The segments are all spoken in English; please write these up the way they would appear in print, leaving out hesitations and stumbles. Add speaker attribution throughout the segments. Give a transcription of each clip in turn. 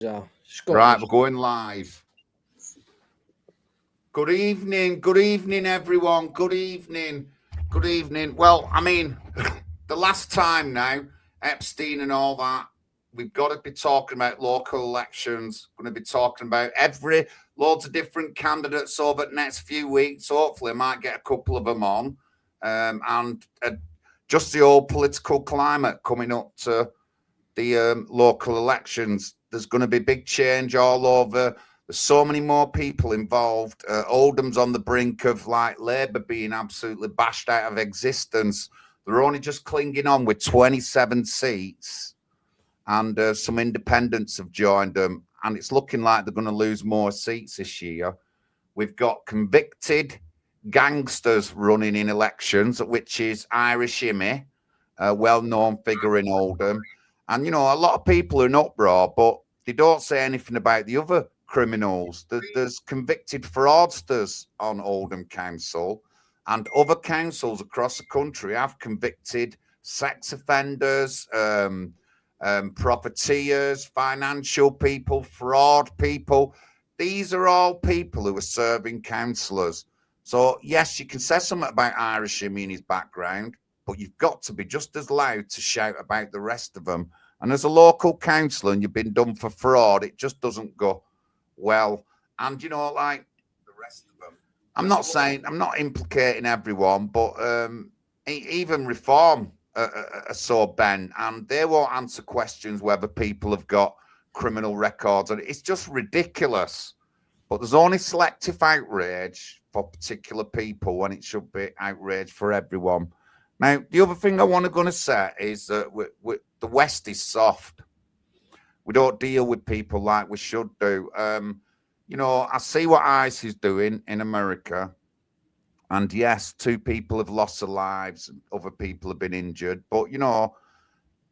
Speaker 1: Yeah.
Speaker 2: Right, we're going live. Good evening, everyone. Good evening. Well, I mean, the last time now, Epstein and all that, we've got to be talking about local elections. We're going to be talking about loads of different candidates over the next few weeks. Hopefully, I might get a couple of them on. And just the whole political climate coming up to the local elections. There's going to be big change all over. There's so many more people involved. Oldham's on the brink of Labour being absolutely bashed out of existence. They're only just clinging on with 27 seats, and some independents have joined them. And it's looking like they're going to lose more seats this year. We've got convicted gangsters running in elections, which is Irish Immy, a well-known figure in Oldham. And, a lot of people are in uproar, but they don't say anything about the other criminals. There's convicted fraudsters on Oldham Council, and other councils across the country have convicted sex offenders, profiteers, financial people, fraud people. These are all people who are serving councillors. So, yes, you can say something about Irish Immy and his background, but you've got to be just as loud to shout about the rest of them. And as a local councillor and you've been done for fraud, it just doesn't go well. And, the rest of them, I'm not implicating everyone, but even Reform are so bent, and they won't answer questions whether people have got criminal records. And it's just ridiculous. But there's only selective outrage for particular people when it should be outrage for everyone. Now, the other thing I want to say is that the West is soft. We don't deal with people like we should do. I see what ICE is doing in America. And yes, 2 people have lost their lives, other people have been injured. But,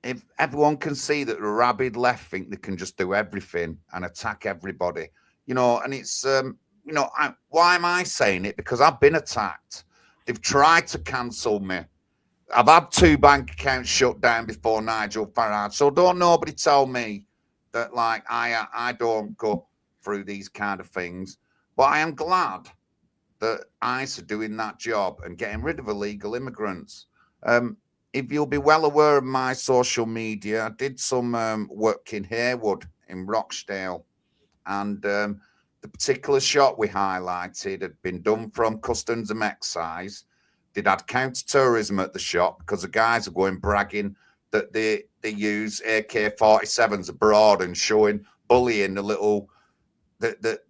Speaker 2: if everyone can see that the rabid left think they can just do everything and attack everybody, and it's, why am I saying it? Because I've been attacked. They've tried to cancel me. I've had 2 bank accounts shut down before Nigel Farage. So don't nobody tell me that, I don't go through these kind of things. But I am glad that ICE are doing that job and getting rid of illegal immigrants. If you'll be well aware of my social media, I did some work in Haywood, in Rochdale. And the particular shot we highlighted had been done from Customs and Excise. They'd had counter-terrorism at the shop because the guys are going bragging that they use AK-47s abroad and bullying the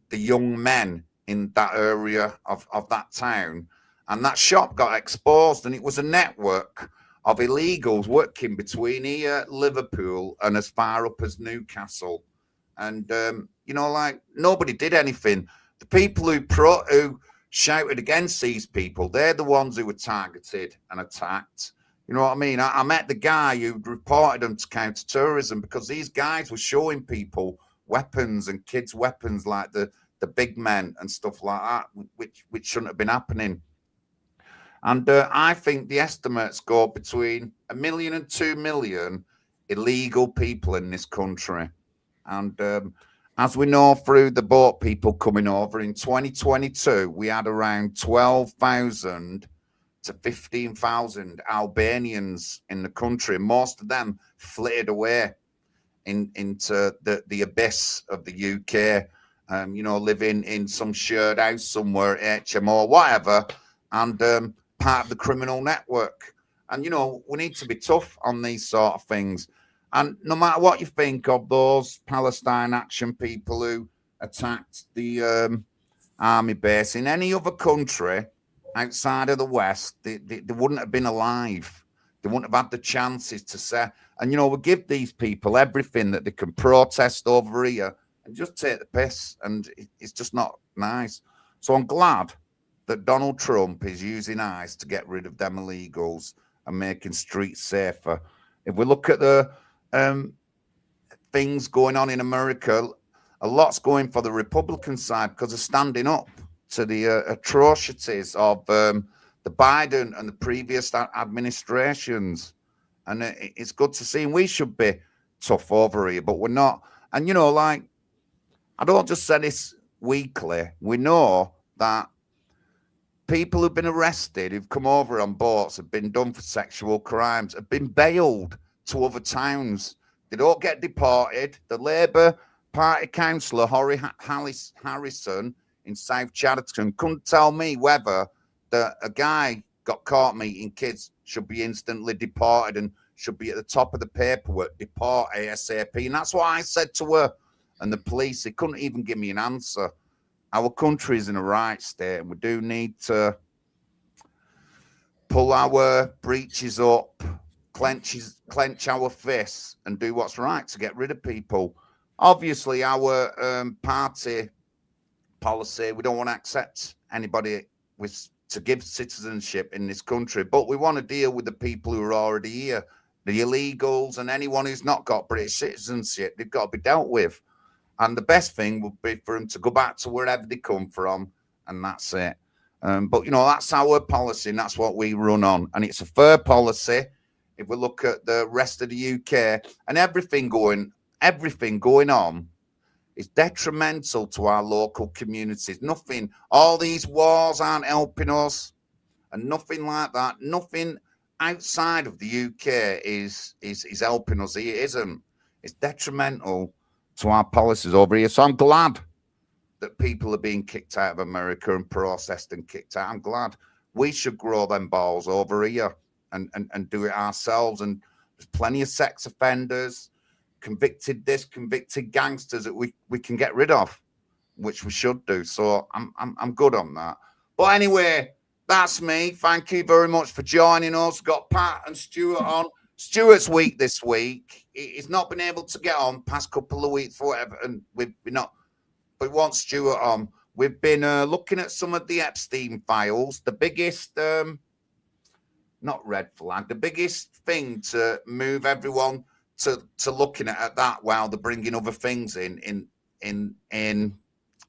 Speaker 2: young men in that area of that town. And that shop got exposed, and it was a network of illegals working between here, Liverpool, and as far up as Newcastle. And, nobody did anything. The people who shouted against these people, they're the ones who were targeted and attacked. You know what I mean? I met the guy who reported them to counter-terrorism because these guys were showing people weapons and kids' weapons like the big men and stuff like that, which shouldn't have been happening. And I think the estimates go between 1 million and 2 million illegal people in this country. And as we know through the boat people coming over, in 2022, we had around 12,000 to 15,000 Albanians in the country. Most of them flitted away into the abyss of the UK, living in some shared house somewhere, HMO, whatever, and part of the criminal network. And, we need to be tough on these sort of things. And no matter what you think of those Palestine Action people who attacked the army base in any other country outside of the West, they wouldn't have been alive. They wouldn't have had the chances to say. And, we give these people everything that they can protest over here and just take the piss. And it's just not nice. So I'm glad that Donald Trump is using ICE to get rid of them illegals and making streets safer. If we look at the things going on in America, a lot's going for the Republican side because they're standing up to the atrocities of the Biden and the previous administrations. And it's good to see. And we should be tough over here, but we're not. And, I don't just say this weekly. We know that people who've been arrested, who've come over on boats, have been done for sexual crimes, have been bailed to other towns. They don't get deported. The Labour Party councillor, Horry Harrison, in South Chatterton, couldn't tell me whether a guy got caught meeting kids should be instantly deported and should be at the top of the paperwork, deport ASAP. And that's what I said to her. And the police, they couldn't even give me an answer. Our country is in a right state, and we do need to pull our breeches up, clench our fists, and do what's right to get rid of people. Obviously, our party policy, we don't want to accept anybody to give citizenship in this country, but we want to deal with the people who are already here, the illegals, and anyone who's not got British citizenship. They've got to be dealt with. And the best thing would be for them to go back to wherever they come from, and that's it. But, you know, that's our policy, and that's what we run on. And it's a fair policy if we look at the rest of the UK. And everything going on is detrimental to our local communities. Nothing, all these wars aren't helping us, and nothing like that. Nothing outside of the UK is helping us. It isn't. It's detrimental to our policies over here. So I'm glad that people are being kicked out of America and processed and kicked out. I'm glad. We should grow them balls over here and do it ourselves. And there's plenty of sex offenders, convicted gangsters that we can get rid of, which we should do. So I'm good on that. But anyway, that's me. Thank you very much for joining us. Got Pat and Stuart on. Stuart's week this week. He's not been able to get on past couple of weeks for whatever, and we've been not. But we want Stuart on. We've been looking at some of the Epstein files. The biggest, not red flag, the biggest thing to move everyone to looking at that while they're bringing other things in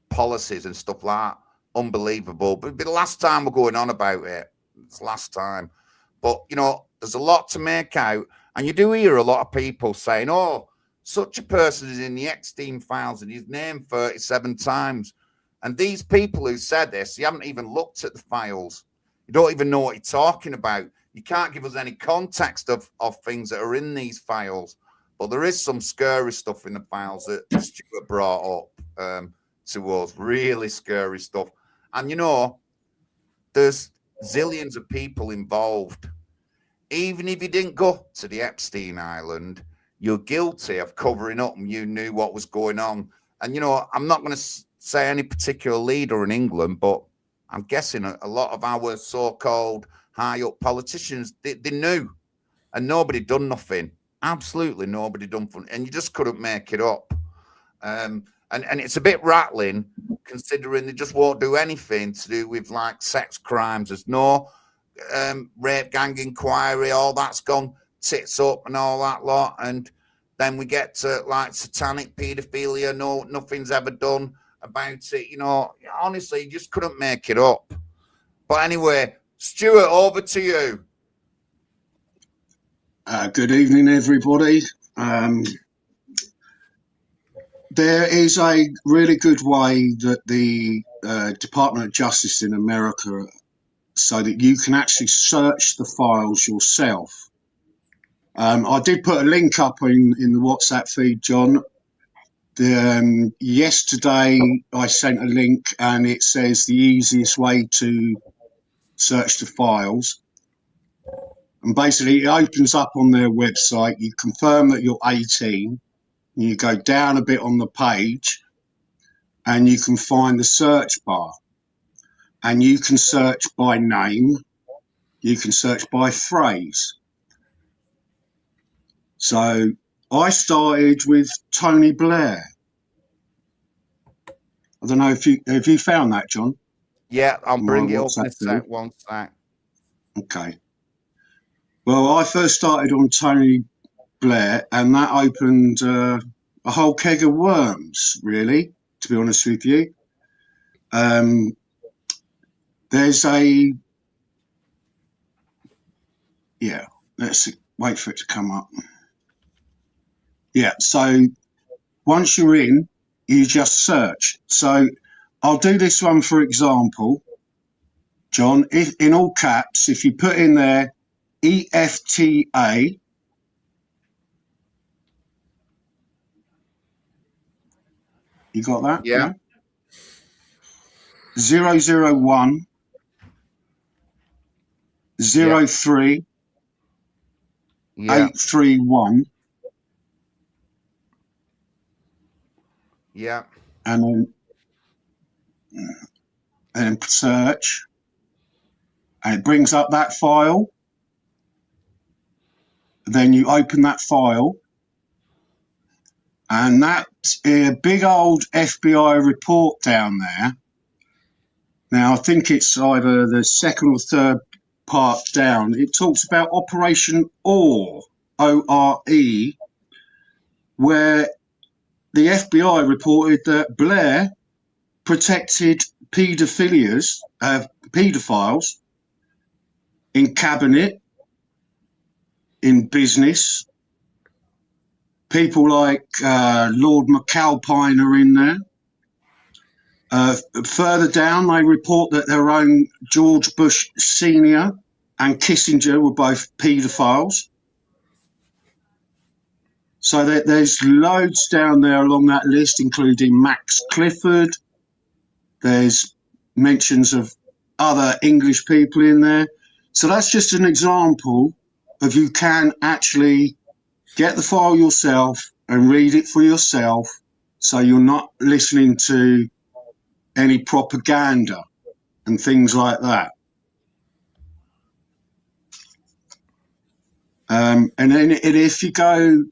Speaker 2: policies and stuff like that. Unbelievable. But it'll be the last time we're going on about it. It's the last time. But, you know, there's a lot to make out. And you do hear a lot of people saying, oh, such a person is in the Epstein files and he's named 37 times. And these people who said this, you haven't even looked at the files. You don't even know what you're talking about. You can't give us any context of things that are in these files. But there is some scary stuff in the files that Stuart brought up to us. Really scary stuff. And, you know, there's zillions of people involved. Even if you didn't go to the Epstein Island, you're guilty of covering up and you knew what was going on. And, you know, I'm not going to say any particular leader in England, but I'm guessing a lot of our so-called high-up politicians, they knew, and nobody done nothing. Absolutely nobody done nothing. And you just couldn't make it up. And it's a bit rattling, considering they just won't do anything to do with, like, sex crimes. There's no rape gang inquiry, all that's gone tits up and all that lot. And then we get to, like, satanic paedophilia. No, nothing's ever done about it. You know, honestly, you just couldn't make it up. But anyway, Stuart, over to you.
Speaker 1: Good evening, everybody. There is a really good way that the Department of Justice in America, so that you can actually search the files yourself. I did put a link up in the WhatsApp feed, John. Yesterday I sent a link and it says the easiest way to search the files. And basically it opens up on their website. You confirm that you're 18. And you go down a bit on the page and you can find the search bar. And you can search by name. You can search by phrase. So I started with Tony Blair. I don't know if you found that, John.
Speaker 2: Yeah, I'll bring it up in a sec. One sec.
Speaker 1: Okay. Well, I first started on Tony Blair, and that opened a whole keg of worms, really, to be honest with you. There's a... Yeah, let's wait for it to come up. Yeah, so once you're in, you just search. So I'll do this one for example, John. If in all caps, if you put in there EFTA, you got that?
Speaker 2: Yeah.
Speaker 1: 001 03
Speaker 2: Yeah.
Speaker 1: 831.
Speaker 2: Yeah.
Speaker 1: And then search, and it brings up that file. Then you open that file, and that's a big old FBI report down there. Now, I think it's either the second or third part down. It talks about Operation ORE, O-R-E, where the FBI reported that Blair protected paedophiles in cabinet, in business. People like Lord McAlpine are in there. Further down, they report that their own George Bush Sr. and Kissinger were both paedophiles. So there's loads down there along that list, including Max Clifford. There's mentions of other English people in there. So that's just an example of you can actually get the file yourself and read it for yourself, so you're not listening to any propaganda and things like that. And then if you go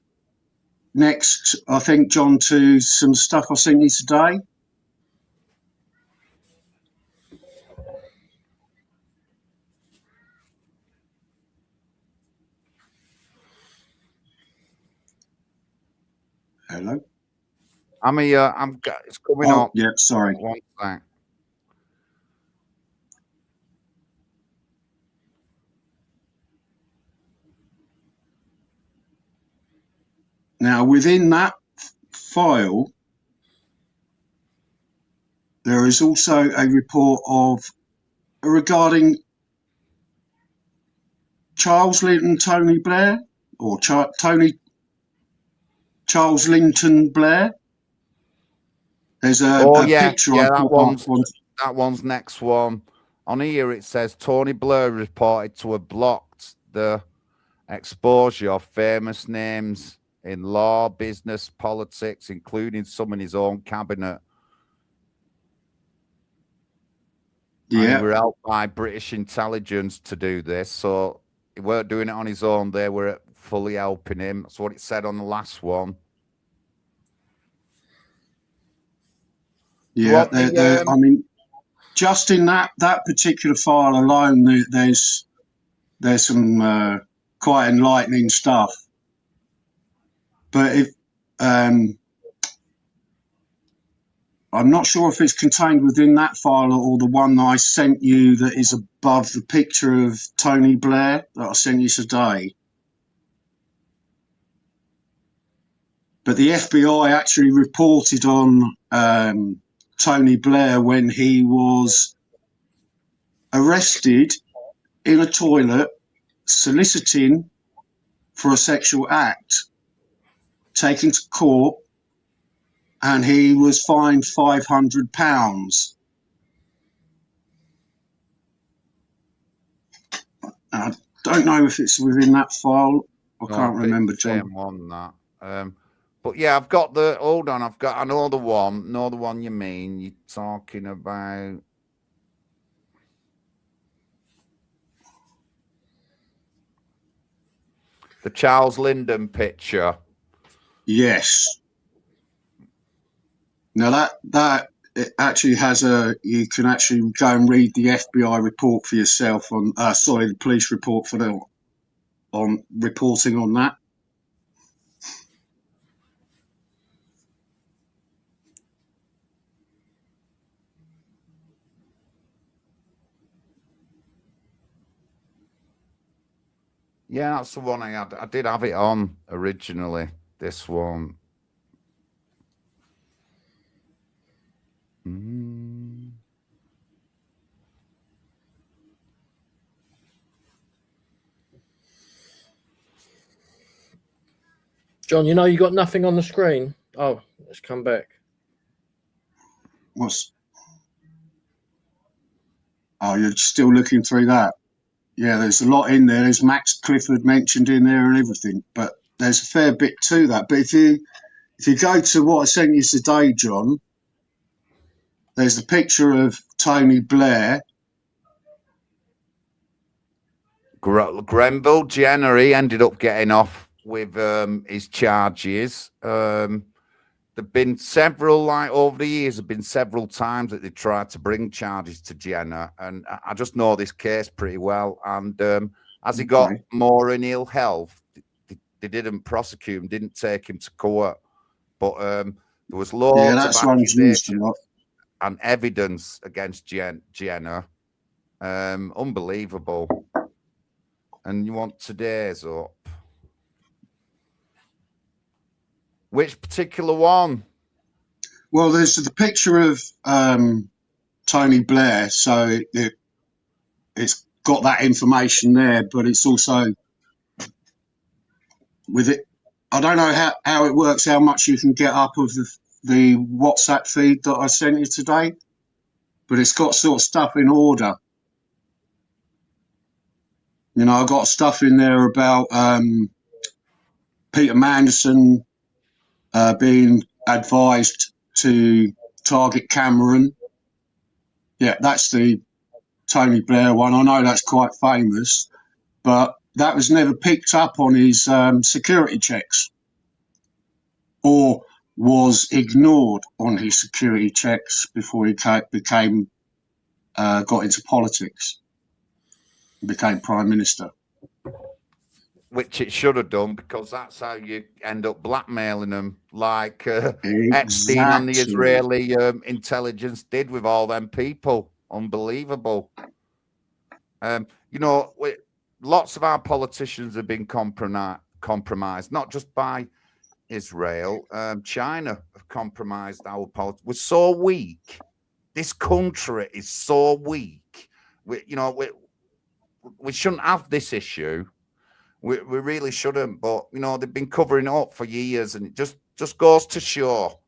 Speaker 1: next, I think, John, to some stuff I sent you today. Hello?
Speaker 2: I'm here. It's coming up.
Speaker 1: Yeah, sorry.
Speaker 2: One thing.
Speaker 1: Now, within that file, there is also a report regarding Charles Linton Tony Blair, or Charles Linton Blair. There's a picture I put up.
Speaker 2: That one's next one. On here it says Tony Blair reported to have blocked the exposure of famous names in law, business, politics, including some in his own cabinet.
Speaker 1: Yeah.
Speaker 2: And they were helped by British intelligence to do this, so he weren't doing it on his own. They were fully helping him. That's what it said on the last one.
Speaker 1: Yeah, I mean, just in that particular file alone, there's some quite enlightening stuff. But if I'm not sure if it's contained within that file or the one that I sent you that is above the picture of Tony Blair that I sent you today. But the FBI actually reported on Tony Blair when he was arrested in a toilet soliciting for a sexual act, taken to court, and he was fined £500. I don't know if it's within that file. I can't remember, John.
Speaker 2: Same one, that. But yeah, I've got the. Hold on, I know the one you mean. You're talking about the Charles Lyndon picture.
Speaker 1: Yes. Now that it actually has you can actually go and read the FBI report for yourself on, the police report on reporting on that.
Speaker 2: Yeah, that's the one I had. I did have it on originally, this one.
Speaker 3: John, you know you got nothing on the screen. Oh, let's come back.
Speaker 1: Oh, you're still looking through that? Yeah, there's a lot in there. There's Max Clifford mentioned in there and everything, but there's a fair bit to that. But if you go to what I sent you today, John, there's the picture of Tony Blair.
Speaker 2: Grenville Jenner, he ended up getting off with his charges. There've been several, like over the years, there've been several times that they tried to bring charges to Jenner, and I just know this case pretty well. And as he got more in ill health, they didn't prosecute him, didn't take him to court. But there was loads of accusations and evidence against Jenner. Unbelievable. And you want today's up? Which particular one?
Speaker 1: Well, there's the picture of Tony Blair, so it's got that information there, but it's also with it. I don't know how it works, how much you can get up of the WhatsApp feed that I sent you today, but it's got sort of stuff in order. You know, I've got stuff in there about Peter Mandelson being advised to target Cameron. Yeah, that's the Tony Blair one. I know that's quite famous, but that was never picked up on his security checks, or was ignored on his security checks before he got into politics and became Prime Minister.
Speaker 2: Which it should have done, because that's how you end up blackmailing them, like Epstein and the Israeli intelligence did with all them people. Unbelievable. You know, lots of our politicians have been compromised, not just by Israel. China have compromised our politics. We're so weak. This country is so weak. We shouldn't have this issue. We really shouldn't, but you know, they've been covering it up for years, and it just goes to show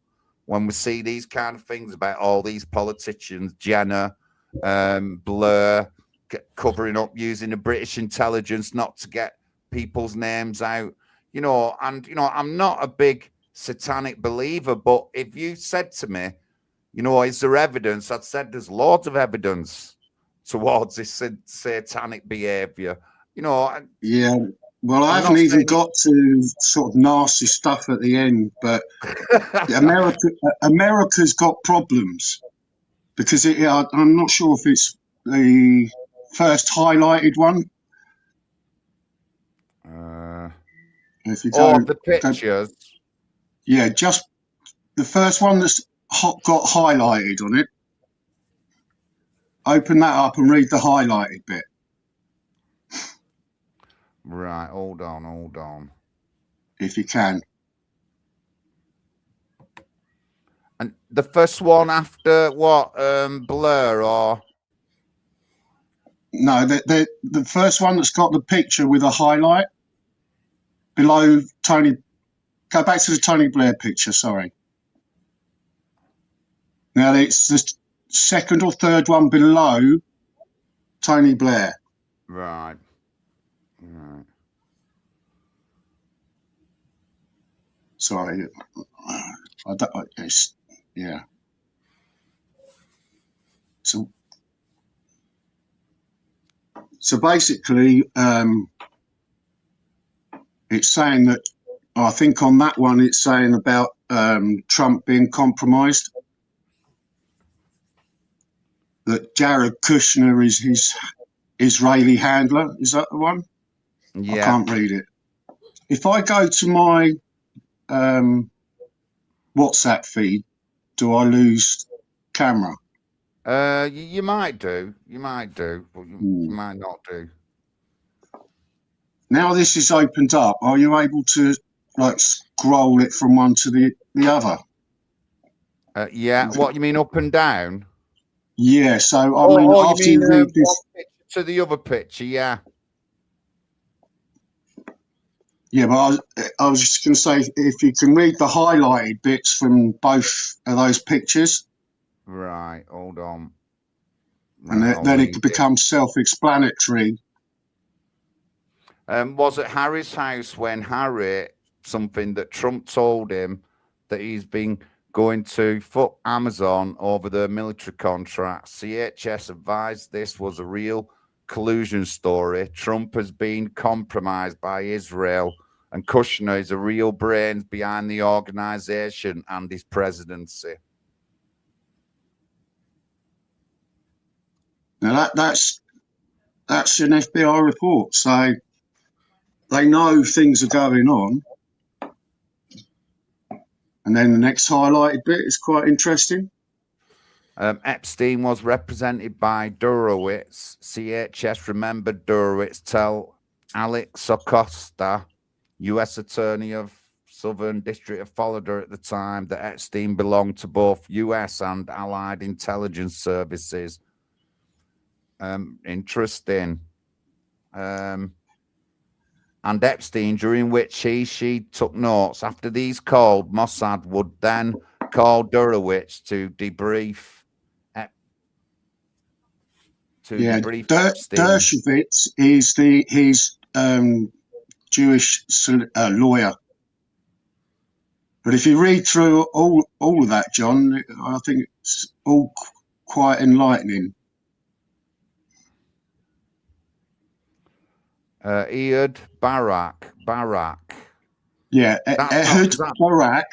Speaker 2: when we see these kind of things about all these politicians, Jenner, Blair, covering up using the British intelligence not to get people's names out, you know. And you know, I'm not a big satanic believer, but if you said to me, you know, is there evidence? I'd said there's loads of evidence towards this satanic behavior. You know,
Speaker 1: yeah. Well, I haven't even got to sort of nasty stuff at the end, but America's got problems because I'm not sure if it's the first highlighted one. If you go,
Speaker 2: the pictures.
Speaker 1: Yeah, just the first one that's got highlighted on it. Open that up and read the highlighted bit.
Speaker 2: Right, hold on.
Speaker 1: If you can.
Speaker 2: And the first one after what? Blur or?
Speaker 1: No, the first one that's got the picture with a highlight below Tony. Go back to the Tony Blair picture, sorry. Now it's the second or third one below Tony Blair.
Speaker 2: Right.
Speaker 1: Sorry, yeah. So basically, it's saying that, I think on that one, it's saying about Trump being compromised. That Jared Kushner is his Israeli handler. Is that the one?
Speaker 2: Yeah.
Speaker 1: I can't read it. If I go to my WhatsApp feed, do I lose camera?
Speaker 2: You might do. You might do, but you might not do.
Speaker 1: Now this is opened up, are you able to like scroll it from one to the other?
Speaker 2: Yeah. What you mean, up and down?
Speaker 1: Yeah. So I mean, after you read this
Speaker 2: to the other picture, yeah.
Speaker 1: Yeah, but I was just going to say, if you can read the highlighted bits from both of those pictures,
Speaker 2: Right, hold on.
Speaker 1: and
Speaker 2: Right, I'll
Speaker 1: then it
Speaker 2: read
Speaker 1: could become self-explanatory.
Speaker 2: Was at Harry's house when Harry, something that Trump told him that he's been going to fuck Amazon over the military contract. CHS advised this was a real collusion story. Trump has been compromised by Israel, and Kushner is a real brains behind the organization and his presidency.
Speaker 1: Now that's an FBI report, so they know things are going on. And then the next highlighted bit is quite interesting.
Speaker 2: Epstein was represented by Durowitz. CHS remembered Durowitz tell Alex Acosta, U.S. Attorney of Southern District of Florida at the time, that Epstein belonged to both U.S. and Allied intelligence services. Interesting. And Epstein, during which she took notes. After these called, Mossad would then call Durowitz to debrief. Epstein.
Speaker 1: Dershowitz is his Jewish lawyer. But if you read through all of that, John, I think it's all quite enlightening.
Speaker 2: Ehud Barak.
Speaker 1: Yeah, Ehud Barak,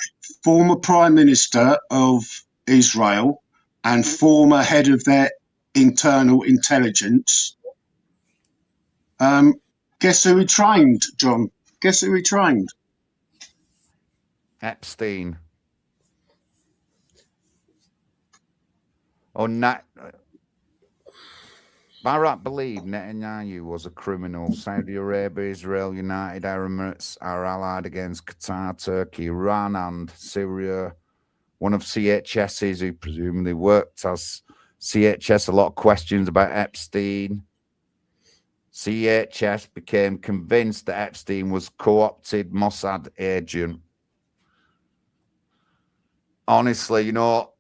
Speaker 1: former Prime Minister of Israel and former head of their internal intelligence. Guess who he trained, John? Guess who he trained?
Speaker 2: Epstein. Barak believed Netanyahu was a criminal. Saudi Arabia, Israel, United Arab Emirates are allied against Qatar, Turkey, Iran, and Syria. One of CHS's who presumably worked as CHS, a lot of questions about Epstein. CHS became convinced that Epstein was co-opted Mossad agent. Honestly, you know,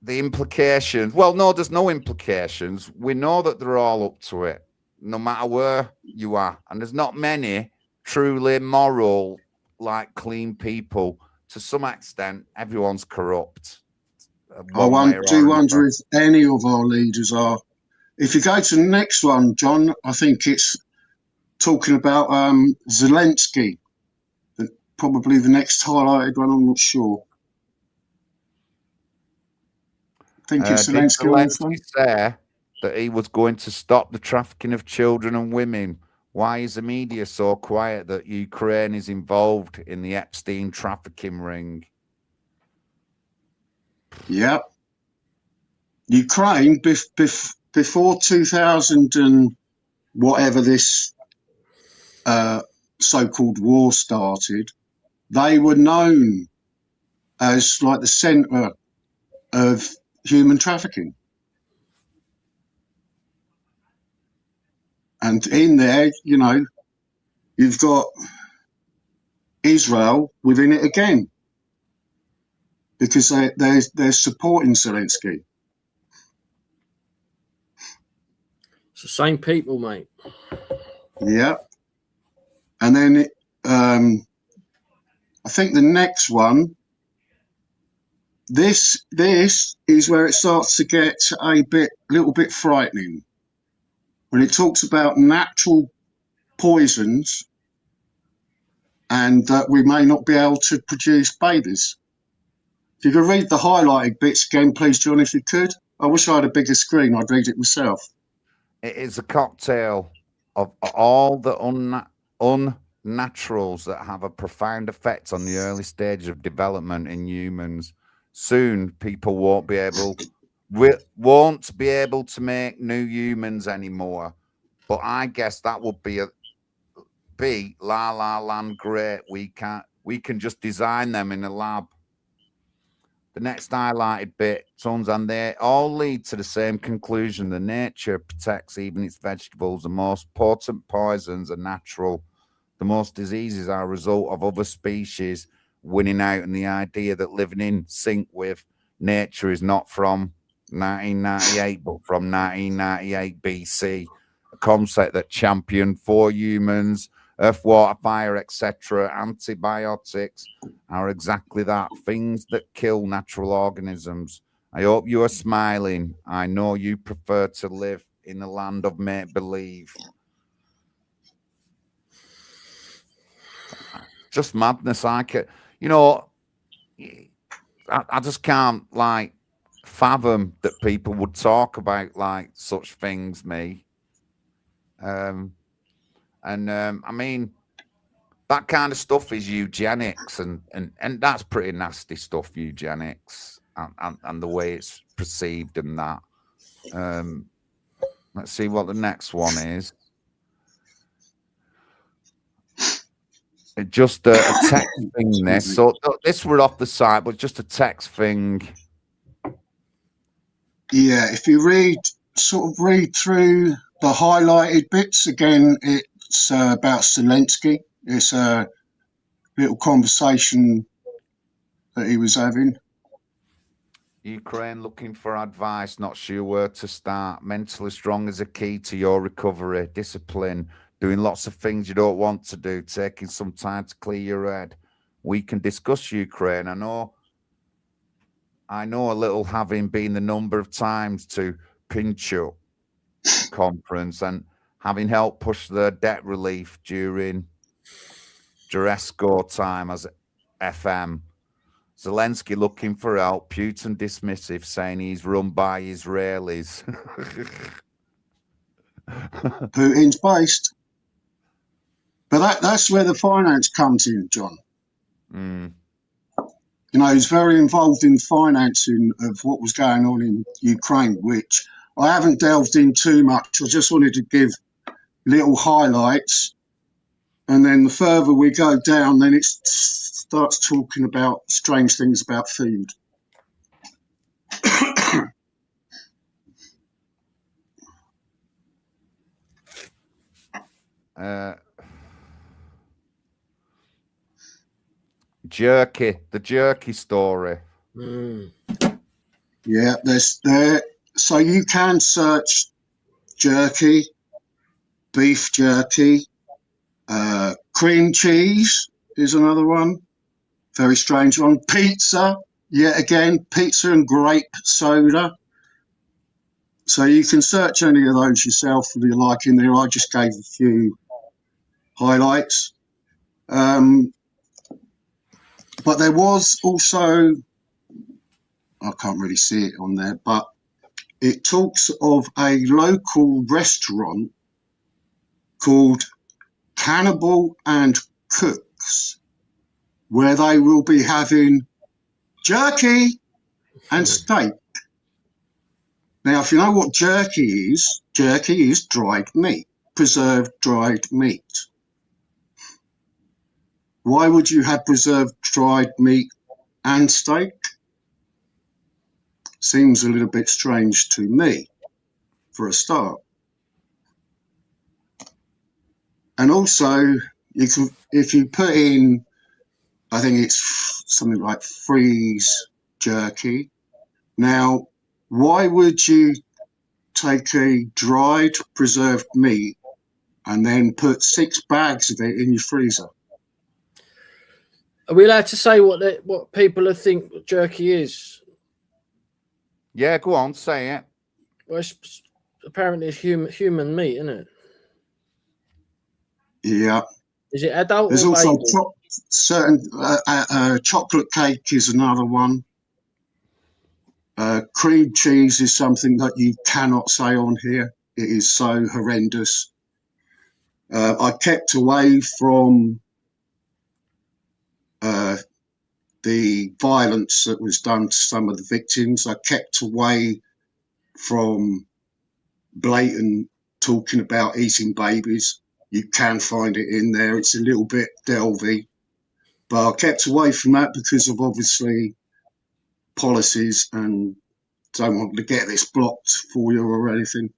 Speaker 2: the implications, well, no, there's no implications. We know that they're all up to it, no matter where you are. And there's not many truly moral, like clean people. To some extent, everyone's corrupt.
Speaker 1: I do wonder if any of our leaders are. If you go to the next one, John, I think it's talking about Zelensky. Probably the next highlighted one, I'm not sure. I think it's Zelensky also.
Speaker 2: Said that he was going to stop the trafficking of children and women. Why is the media so quiet that Ukraine is involved in the Epstein trafficking ring?
Speaker 1: Yeah. Ukraine, before 2000 and whatever this so-called war started, they were known as like the centre of human trafficking. And in there, you know, you've got Israel within it again, because they're supporting Zelensky.
Speaker 3: It's the same people, mate.
Speaker 1: Yeah. And then I think the next one, this is where it starts to get a little bit frightening. When it talks about natural poisons and that we may not be able to produce babies. If you could read the highlighted bits again, please, John, if you could. I wish I had a bigger screen. I'd read it myself.
Speaker 2: It is a cocktail of all the unnaturals that have a profound effect on the early stage of development in humans. Soon, people won't be able to make new humans anymore. But I guess that would be La La Land great. We can just design them in a lab. The next highlighted bit, sons, and they all lead to the same conclusion. The nature protects even its vegetables. The most potent poisons are natural. The most diseases are a result of other species winning out, and the idea that living in sync with nature is not from 1998, but from 1998 BC, a concept that championed for humans, earth, water, fire, etc. Antibiotics are exactly that, things that kill natural organisms. I hope you are smiling. I know you prefer to live in the land of make-believe. Just madness. I can, you know, I just can't like fathom that people would talk about like such things. Me, I mean, that kind of stuff is eugenics, and that's pretty nasty stuff. Eugenics and the way it's perceived and that. Let's see what the next one is. Just a text thing. This, so this we're off the site, but just a text thing.
Speaker 1: Yeah, if you read through the highlighted bits again, it's about Zelensky. It's a little conversation that he was having.
Speaker 2: Ukraine looking for advice, not sure where to start. Mentally strong is a key to your recovery. Discipline, doing lots of things you don't want to do, taking some time to clear your head. We can discuss Ukraine. I know a little, having been the number of times to Pinchuk conference and having helped push the debt relief during Juresko time as FM. Zelensky looking for help, Putin dismissive, saying he's run by Israelis.
Speaker 1: Putin's based. But that's where the finance comes in, John.
Speaker 2: Mm.
Speaker 1: You know, he's very involved in financing of what was going on in Ukraine, which I haven't delved in too much. I just wanted to give little highlights. And then the further we go down, then it starts talking about strange things about food.
Speaker 2: The jerky story.
Speaker 3: Mm.
Speaker 1: Yeah, there's there. So you can search jerky, beef jerky, cream cheese is another one. Very strange one. Pizza, yet again, pizza and grape soda. So you can search any of those yourself if you like in there. I just gave a few highlights. But there was also, I can't really see it on there, but it talks of a local restaurant called Cannibal and Cooks, where they will be having jerky and steak. Now, if you know what jerky is dried meat, preserved dried meat. Why would you have preserved dried meat and steak? Seems a little bit strange to me, for a start. And also, you can, if you put in, I think it's something like freeze jerky. Now, why would you take a dried preserved meat and then put 6 bags of it in your freezer?
Speaker 3: Are we allowed to say what people think jerky is?
Speaker 2: Yeah, go on, say it.
Speaker 3: Well, apparently it's human meat, isn't it?
Speaker 1: Yeah.
Speaker 3: Is it adult?
Speaker 1: There's
Speaker 3: or
Speaker 1: also
Speaker 3: baby?
Speaker 1: chocolate cake is another one. Cream cheese is something that you cannot say on here. It is so horrendous. I kept away from the violence that was done to some of the victims. I kept away from blatant talking about eating babies. You can find it in there. It's a little bit delvy. But I kept away from that because of obviously policies and don't want to get this blocked for you or anything.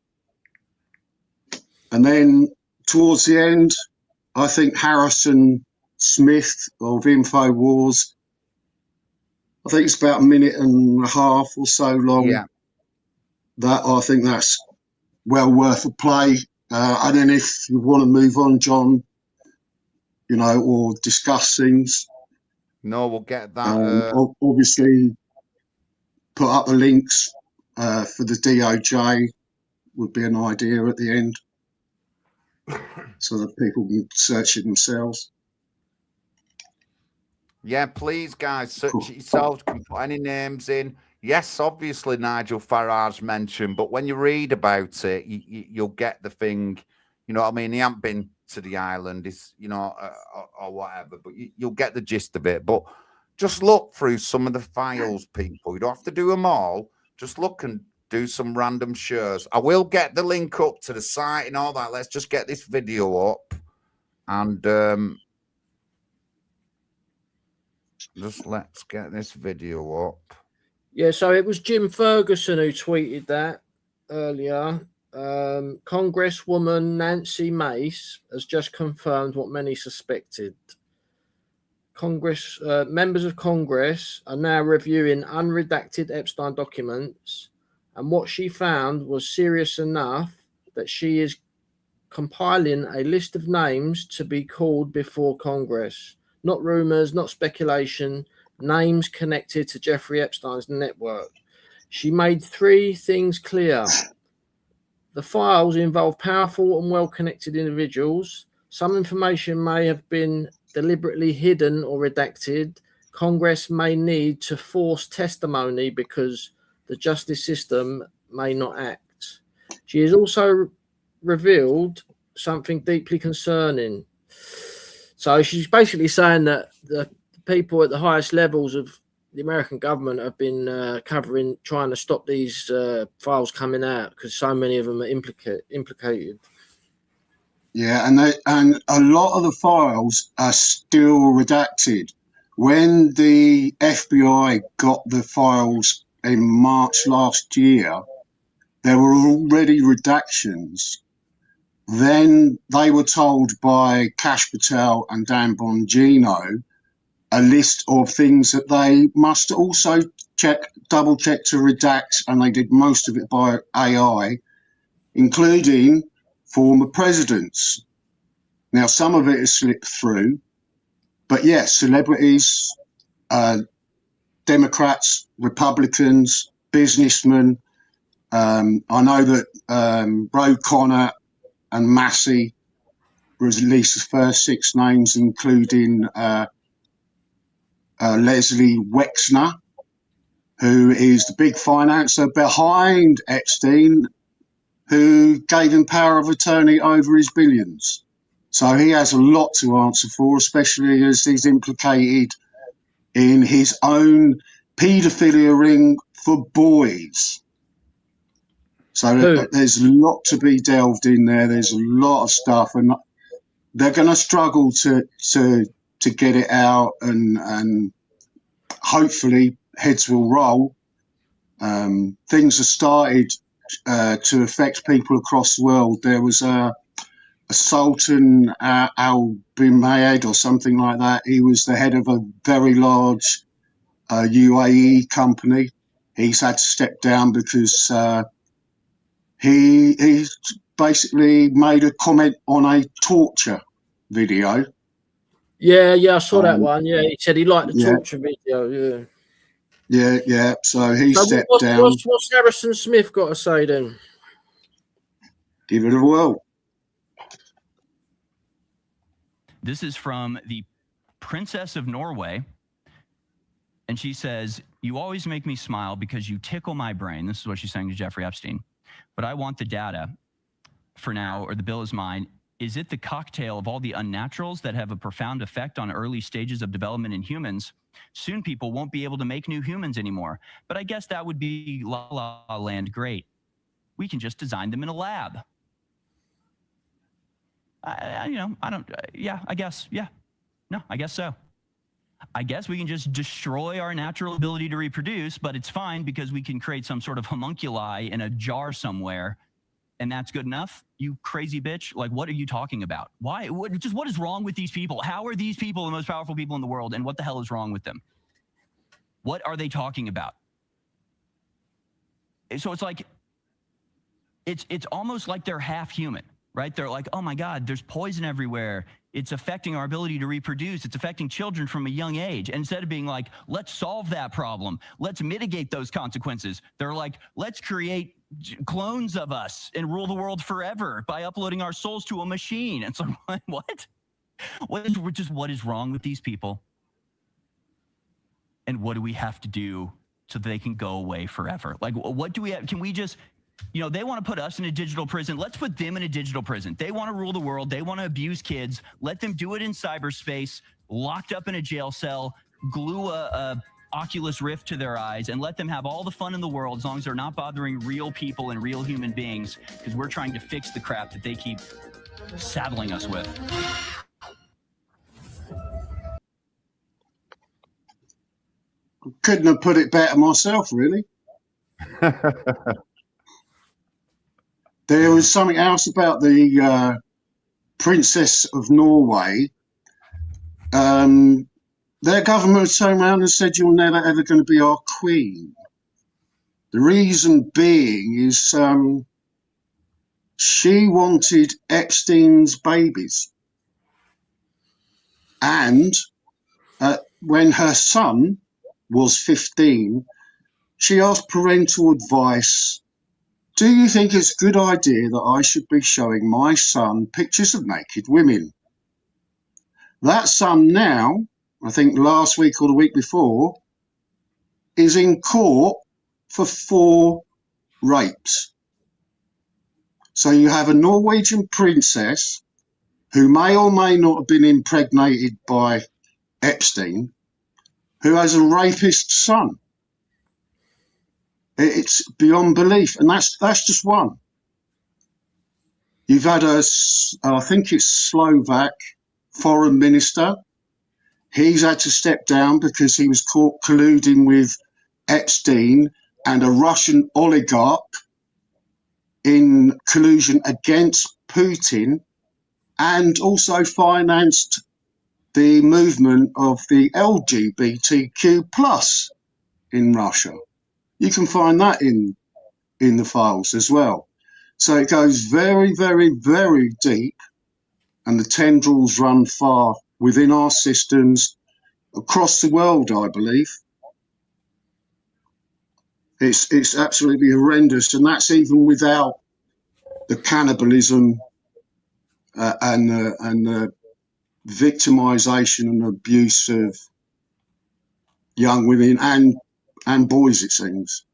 Speaker 1: And then towards the end, I think Harrison Smith of InfoWars, I think it's about a minute and a half or so long.
Speaker 2: Yeah.
Speaker 1: That I think that's well worth a play. And then if you want to move on, John, you know, or discuss things,
Speaker 2: No, we'll get that.
Speaker 1: obviously put up the links for the DOJ would be an idea at the end, so that people can search it themselves.
Speaker 2: Yeah, please, guys, search it yourselves. Can put any names in. Yes, obviously Nigel Farage mentioned, but when you read about it, you'll get the thing. You know what I mean? He hasn't been to the island, or whatever, but you'll get the gist of it. But just look through some of the files, people. You don't have to do them all. Just look and do some random shares. I will get the link up to the site and all that. Let's just get this video up, and just let's get this video up.
Speaker 3: Yeah, so it was Jim Ferguson who tweeted that earlier. Congresswoman Nancy Mace has just confirmed what many suspected. Members of Congress are now reviewing unredacted Epstein documents, and what she found was serious enough that she is compiling a list of names to be called before Congress. Not rumors, not speculation, names connected to Jeffrey Epstein's network. She made 3 things clear. The files involve powerful and well-connected individuals. Some information may have been deliberately hidden or redacted. Congress may need to force testimony because the justice system may not act. She has also revealed something deeply concerning. So she's basically saying that the people at the highest levels of the American government have been trying to stop these files coming out because so many of them are implicated.
Speaker 1: Yeah, and a lot of the files are still redacted. When the FBI got the files in March last year, there were already redactions. Then they were told by Kash Patel and Dan Bongino a list of things that they must also double check to redact, and they did most of it by AI, including former presidents. Now, some of it has slipped through, but yes, celebrities, Democrats, Republicans, businessmen. I know that Ro Connor and Massey released the first 6 names, including Leslie Wexner, who is the big financer behind Epstein, who gave him power of attorney over his billions. So he has a lot to answer for, especially as he's implicated in his own paedophilia ring for boys. So there's a lot to be delved in there. There's a lot of stuff, and they're going to struggle to get it out, and hopefully heads will roll. Things have started to affect people across the world. There was a Sultan Al Bin Mayed or something like that. He was the head of a very large UAE company. He's had to step down because he basically made a comment on a torture video.
Speaker 3: Yeah, I saw that one. Yeah, he said he liked the torture video.
Speaker 1: Yeah. So he stepped down.
Speaker 3: What's Harrison Smith got to say then?
Speaker 1: Give it a whirl.
Speaker 4: This is from the Princess of Norway. And she says, "You always make me smile because you tickle my brain." This is what she's saying to Jeffrey Epstein. "But I want the data for now, or the bill is mine. Is it the cocktail of all the unnaturals that have a profound effect on early stages of development in humans? Soon people won't be able to make new humans anymore. But I guess that would be La La Land great. We can just design them in a lab." I guess so. I guess we can just destroy our natural ability to reproduce, but it's fine because we can create some sort of homunculi in a jar somewhere and that's good enough? You crazy bitch. Like, what are you talking about? Why? What is wrong with these people? How are these people the most powerful people in the world? And what the hell is wrong with them? What are they talking about? So it's like, it's almost like they're half human, right? They're like, oh my God, there's poison everywhere. It's affecting our ability to reproduce. It's affecting children from a young age. And instead of being like, let's solve that problem, let's mitigate those consequences, they're like, let's create clones of us and rule the world forever by uploading our souls to a machine. And so what? What is wrong with these people? And what do we have to do so they can go away forever? Like, what do we have? Can we just, they want to put us in a digital prison. Let's put them in a digital prison. They want to rule the world. They want to abuse kids. Let them do it in cyberspace, locked up in a jail cell, glue a Oculus Rift to their eyes, and let them have all the fun in the world as long as they're not bothering real people and real human beings, because we're trying to fix the crap that they keep saddling us with.
Speaker 1: Couldn't have put it better myself, really. There was something else about the Princess of Norway. Their government turned around and said, you're never ever going to be our queen. The reason being is she wanted Epstein's babies. And when her son was 15, she asked parental advice. Do you think it's a good idea that I should be showing my son pictures of naked women? That son now, I think last week or the week before, is in court for 4 rapes. So you have a Norwegian princess who may or may not have been impregnated by Epstein, who has a rapist son. It's beyond belief, and that's just one. You've had I think it's Slovak foreign minister. He's had to step down because he was caught colluding with Epstein and a Russian oligarch in collusion against Putin, and also financed the movement of the LGBTQ plus in Russia. You can find that in the files as well. So it goes very, very, very deep, and the tendrils run far within our systems across the world, I believe. It's absolutely horrendous, and that's even without the cannibalism and the victimization and abuse of young women and boys, it seems.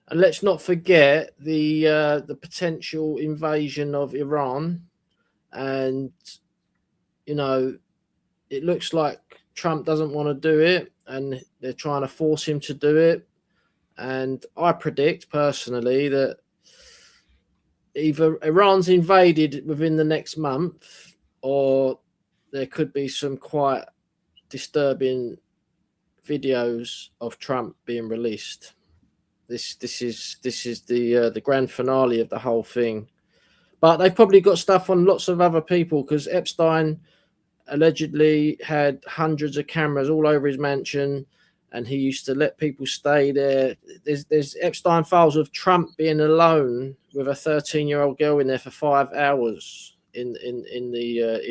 Speaker 3: And let's not forget the potential invasion of Iran. And, it looks like Trump doesn't want to do it, and they're trying to force him to do it. And I predict personally that either Iran's invaded within the next month, or there could be some quite disturbing videos of Trump being released. This is the grand finale of the whole thing. But they've probably got stuff on lots of other people, because Epstein allegedly had hundreds of cameras all over his mansion, and he used to let people stay there. There's Epstein files of Trump being alone with a 13-year-old girl in there for 5 hours in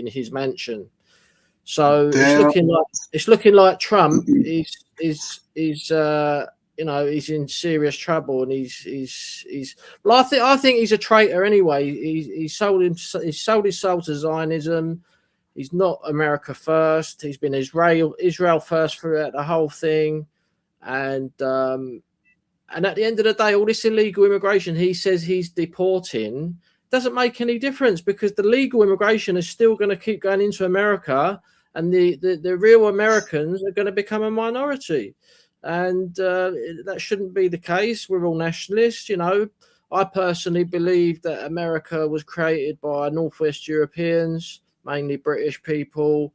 Speaker 3: his mansion. So it's looking like Trump is he's in serious trouble, and he's. Well, I think he's a traitor anyway. He sold his soul to Zionism. He's not America first. He's been Israel first throughout the whole thing, and at the end of the day, all this illegal immigration he says he's deporting doesn't make any difference, because the legal immigration is still going to keep going into America, and the real Americans are going to become a minority. And that shouldn't be the case. We're all nationalists. I personally believe that America was created by Northwest Europeans, mainly British people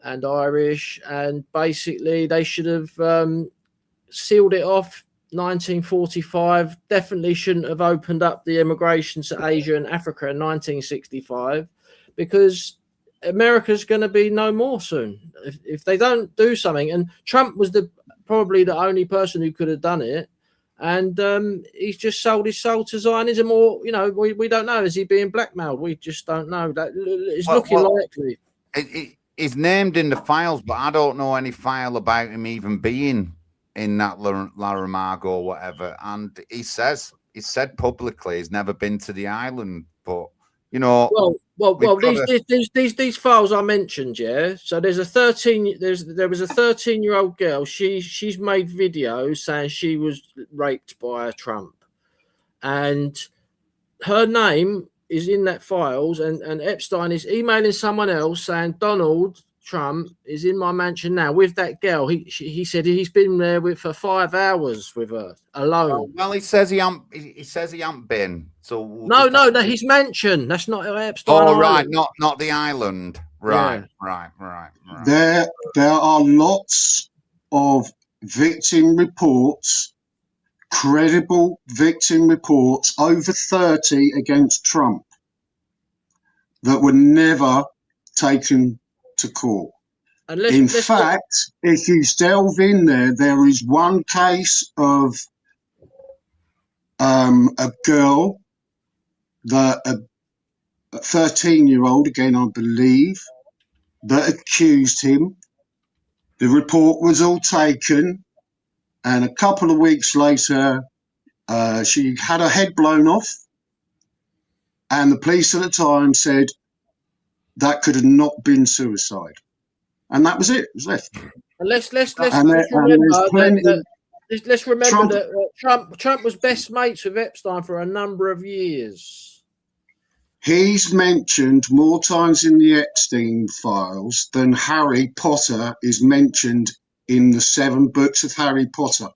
Speaker 3: and Irish, and basically they should have sealed it off 1945 definitely shouldn't have opened up the immigration to Asia and Africa in 1965, because America's going to be no more soon if they don't do something. And Trump was probably the only person who could have done it. And he's just sold his soul to Zionism, or, you know, we don't know. Is he being blackmailed? We just don't know. That it's looking likely.
Speaker 2: He's named in the files, but I don't know any file about him even being in that Laramar or whatever. And he said publicly he's never been to the island. But, you know,
Speaker 3: these files I mentioned, yeah. So there was a 13-year-old girl. She's made videos saying she was raped by Trump, and her name is in that files, and Epstein is emailing someone else saying Donald Trump is in my mansion now with that girl. He said he's been there for 5 hours with her alone.
Speaker 2: Well, he says he ain't been. So
Speaker 3: no, he's mentioned. That's not Epstein.
Speaker 2: Oh, right, not the island. Right, yeah. right.
Speaker 1: There are lots of victim reports, credible victim reports, over 30 against Trump, that were never taken to court. In fact, if you delve in there is one case of a girl, a 13-year-old, again, I believe, that accused him. The report was all taken, and a couple of weeks later, she had her head blown off, and the police at the time said that could have not been suicide. And that was it. It was left.
Speaker 3: And let's remember that Trump was best mates with Epstein for a number of years.
Speaker 1: He's mentioned more times in the Epstein files than Harry Potter is mentioned in the 7 books of Harry Potter.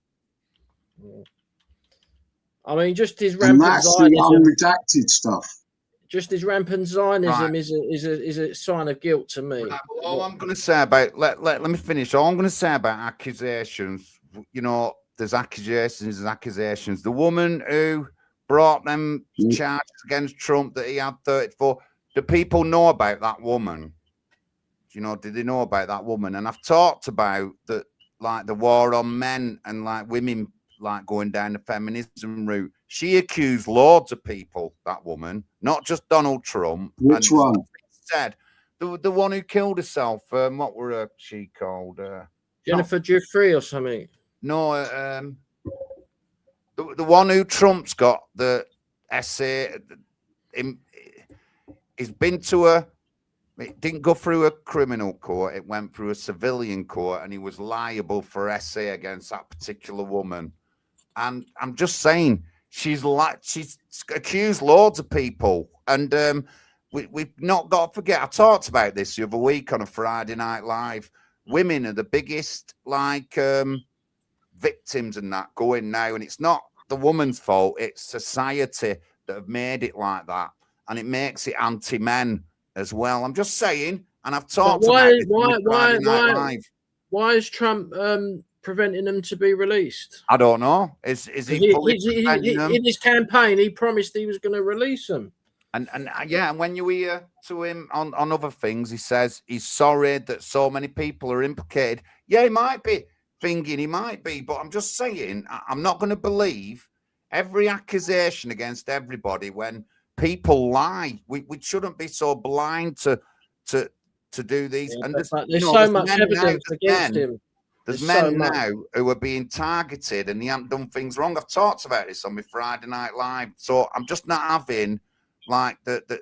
Speaker 3: I mean, just his rampant
Speaker 1: Zionism.
Speaker 3: Zionism,
Speaker 1: the unredacted stuff.
Speaker 3: Just his rampant Zionism is a sign of guilt to me.
Speaker 2: Right, all I'm going to say about let me finish. All I'm going to say about accusations, you know, there's accusations. The woman who brought them charges against Trump that he had 34. Do people know about that woman? You know, did they know about that woman? And I've talked about that, like the war on men and like women, like going down the feminism route. She accused loads of people, that woman, not just Donald Trump.
Speaker 1: Which one?
Speaker 2: Said the one who killed herself. What were she called?
Speaker 3: Jennifer Jeffrey or something?
Speaker 2: No, the one who Trump's got the essay. He's been to a. It didn't go through a criminal court. It went through a civilian court, and he was liable for essay against that particular woman. And I'm just saying, she's accused loads of people, and we've not got to forget. I talked about this the other week on a Friday Night Live. Women are the biggest victims in that going now, and it's not the woman's fault. It's society that have made it like that, and it makes it anti-men as well. I'm just saying, and I've talked about this on Friday Night Live.
Speaker 3: Why is Trump preventing them to be released?
Speaker 2: I don't know. Is he fully preventing them?
Speaker 3: In his campaign, he promised he was going to release them.
Speaker 2: And yeah, and when you hear to him on other things, he says he's sorry that so many people are implicated. Yeah, he might be thinking he might be, but I'm just saying, I'm not going to believe every accusation against everybody when people lie. We shouldn't be so blind to do these.
Speaker 3: Yeah,
Speaker 2: and
Speaker 3: there's so much evidence against him.
Speaker 2: There's men now who are being targeted and they haven't done things wrong. I've talked about this on my Friday Night Live. So I'm just not having like the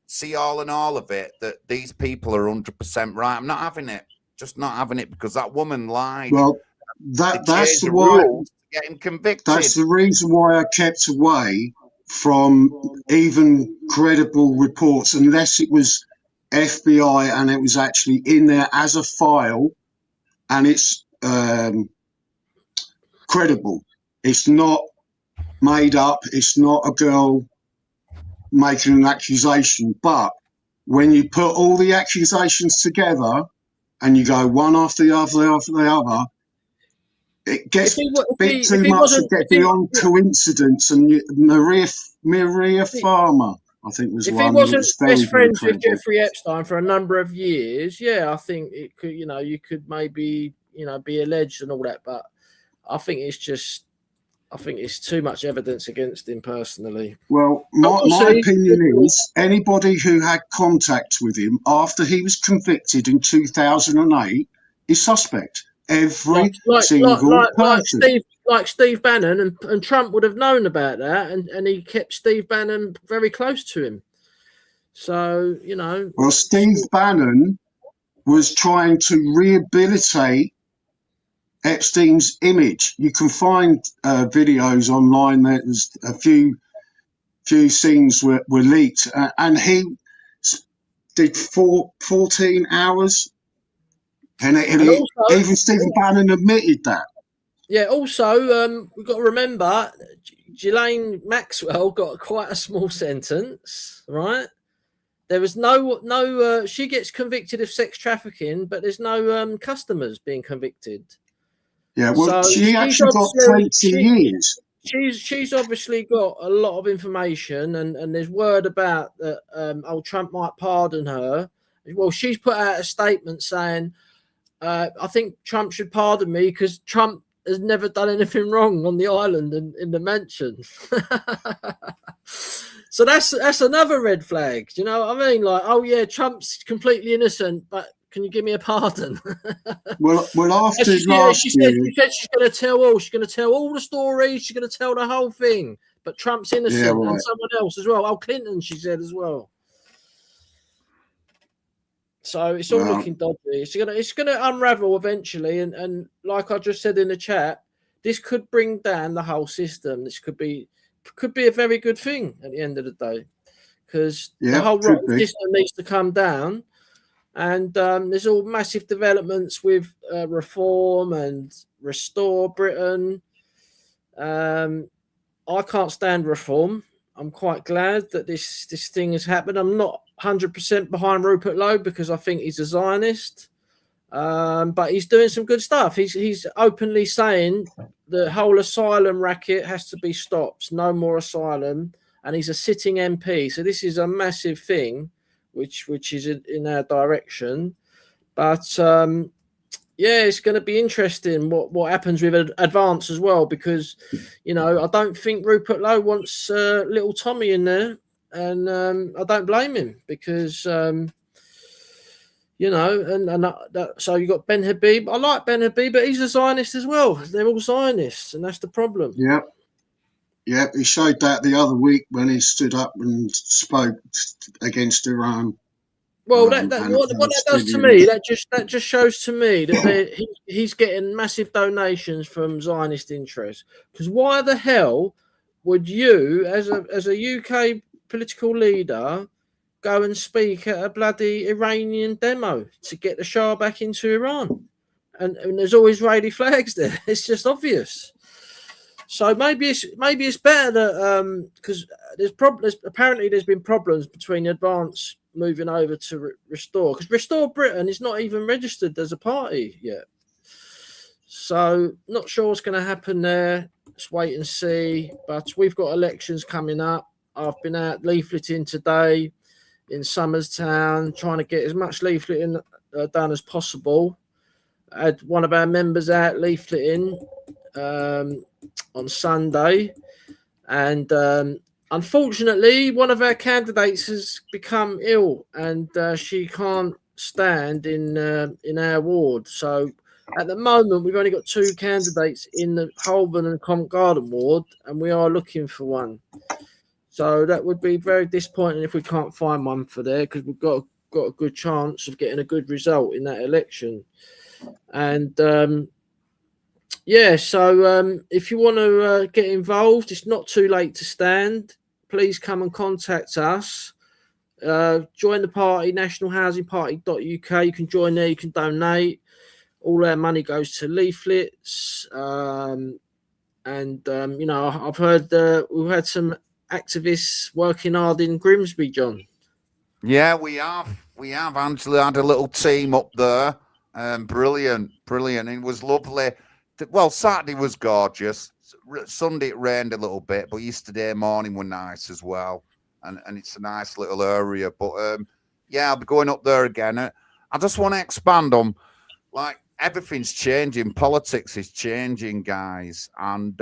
Speaker 2: see all and all of it, that these people are 100% right. I'm not having it. Just not having it, because that woman lied.
Speaker 1: Well, that's the why
Speaker 2: to get him convicted.
Speaker 1: That's the reason why I kept away from even credible reports, unless it was FBI and it was actually in there as a file and it's credible. It's not made up. It's not a girl making an accusation. But when you put all the accusations together and you go one after the other, it gets
Speaker 3: if
Speaker 1: bit
Speaker 3: he,
Speaker 1: too
Speaker 3: if he
Speaker 1: much.
Speaker 3: wasn't,
Speaker 1: It get beyond coincidence. And Maria Farmer, I think, was
Speaker 3: if he
Speaker 1: one that
Speaker 3: wasn't
Speaker 1: was very,
Speaker 3: best
Speaker 1: very
Speaker 3: friends with
Speaker 1: credible.
Speaker 3: Jeffrey Epstein for a number of years, yeah, I think it could, you could maybe, be alleged and all that. But I think it's too much evidence against him personally.
Speaker 1: Well, my opinion is anybody who had contact with him after he was convicted in 2008 is suspect. Every single person.
Speaker 3: Like Steve Bannon and Trump would have known about that, and he kept Steve Bannon very close to him. So,
Speaker 1: Well, Steve Bannon was trying to rehabilitate Epstein's image. You can find videos online. There was a few scenes were leaked, and he did 14 hours, and also, even Stephen Bannon admitted that.
Speaker 3: Yeah. Also, we've got to remember, Ghislaine Maxwell got quite a small sentence, right? There was no. She gets convicted of sex trafficking, but there's no customers being convicted.
Speaker 1: Yeah, well, so she actually got 20 years.
Speaker 3: She's obviously got a lot of information, and there's word about that. Trump might pardon her. Well, she's put out a statement saying, "I think Trump should pardon me because Trump has never done anything wrong on the island and in the mansion." So that's another red flag. Do you know what I mean? Like, oh yeah, Trump's completely innocent, but can you give me a pardon?
Speaker 1: well, after
Speaker 3: she said she's going to tell all. She's going to tell all the stories. She's going to tell the whole thing. But Trump's innocent, and someone else as well. Oh, Clinton, she said as well. So it's all looking dodgy. It's gonna unravel eventually, and like I just said in the chat, this could bring down the whole system. This could be a very good thing at the end of the day, because the whole system needs to come down. And there's all massive developments with reform and restore Britain. I can't stand reform. I'm quite glad that this thing has happened. I'm not 100% behind Rupert Lowe because I think he's a Zionist, but he's doing some good stuff. He's openly saying the whole asylum racket has to be stopped. No more asylum, and he's a sitting MP. So this is a massive thing, which is in our direction. But it's going to be interesting what happens with Advance as well, because I don't think Rupert Lowe wants little Tommy in there, and I don't blame him because so you got Ben Habib. I like Ben Habib, but he's a Zionist as well. They're all Zionists, and that's the problem.
Speaker 1: Yeah, he showed that the other week when he stood up and spoke against Iran.
Speaker 3: Well, what that does to me, that just shows to me that he's getting massive donations from Zionist interests. Because why the hell would you, as a UK political leader, go and speak at a bloody Iranian demo to get the Shah back into Iran? And there's always Israeli flags there. It's just obvious. So maybe it's better that because apparently there's been problems between Advance moving over to Restore, because Restore Britain is not even registered as a party yet. So not sure what's going to happen there. Let's wait and see. But we've got elections coming up. I've been out leafleting today in Somerstown, trying to get as much leafleting done as possible. I had one of our members out leafleting on Sunday, and unfortunately one of our candidates has become ill, and she can't stand in our ward. So at the moment we've only got 2 candidates in the Holborn and Covent Garden ward, and we are looking for one. So that would be very disappointing if we can't find one for there, because we've got a good chance of getting a good result in that election. And so if you want to get involved, it's not too late to stand. Please come and contact us. Join the party, nationalhousingparty.uk. You can join there, you can donate. All our money goes to leaflets. I've heard we've had some activists working hard in Grimsby, John.
Speaker 2: Yeah, we have. Angela had a little team up there. Brilliant. It was lovely well, Saturday was gorgeous. Sunday it rained a little bit, but yesterday morning were nice as well. And it's a nice little area. But yeah, I'll be going up there again. I just want to expand on, like, everything's changing. Politics is changing, guys. And